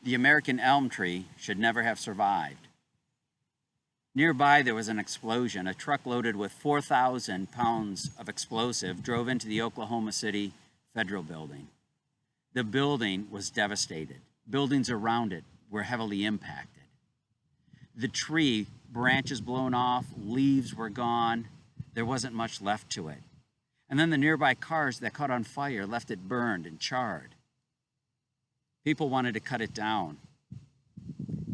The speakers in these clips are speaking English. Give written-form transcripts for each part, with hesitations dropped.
The American elm tree should never have survived. Nearby, there was an explosion. A truck loaded with 4,000 pounds of explosive drove into the Oklahoma City Federal Building. The building was devastated. Buildings around it were heavily impacted. The tree, branches blown off, leaves were gone. There wasn't much left to it. And then the nearby cars that caught on fire left it burned and charred. People wanted to cut it down,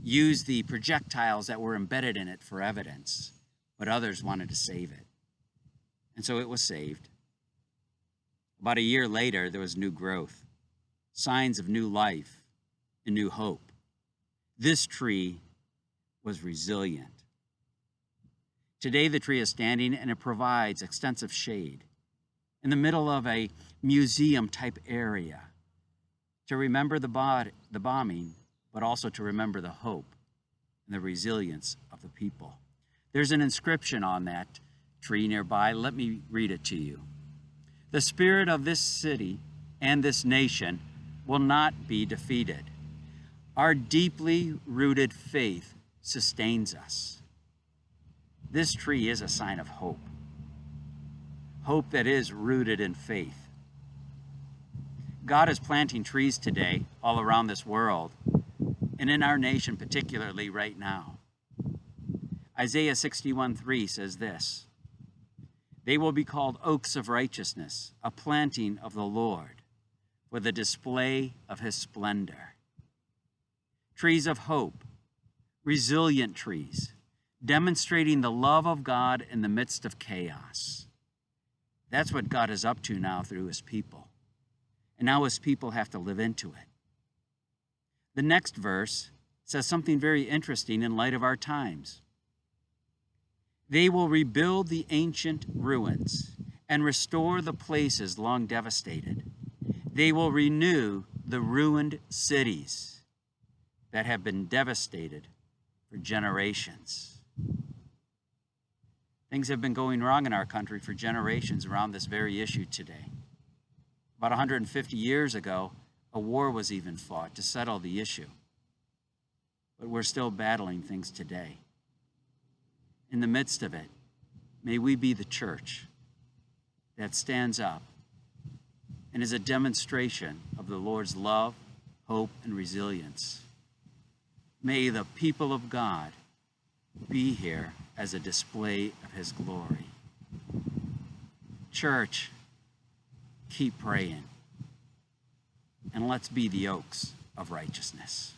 use the projectiles that were embedded in it for evidence, but others wanted to save it. And so it was saved. About a year later, there was new growth, signs of new life and new hope. This tree was resilient. Today, the tree is standing and it provides extensive shade in the middle of a museum-type area to remember the bombing, but also to remember the hope and the resilience of the people. There's an inscription on that tree nearby. Let me read it to you. The spirit of this city and this nation will not be defeated. Our deeply rooted faith sustains us. This tree is a sign of hope. Hope that is rooted in faith. God is planting trees today all around this world, and in our nation particularly right now. Isaiah 61:3 says this, "They will be called oaks of righteousness, a planting of the Lord, for the display of his splendor." Trees of hope, resilient trees, demonstrating the love of God in the midst of chaos. That's what God is up to now through his people. And now his people have to live into it. The next verse says something very interesting in light of our times. They will rebuild the ancient ruins and restore the places long devastated. They will renew the ruined cities that have been devastated for generations. Things have been going wrong in our country for generations around this very issue today. About 150 years ago, a war was even fought to settle the issue. But we're still battling things today. In the midst of it, may we be the church that stands up and is a demonstration of the Lord's love, hope, and resilience. May the people of God be here as a display of his glory. Church, keep praying, and let's be the oaks of righteousness.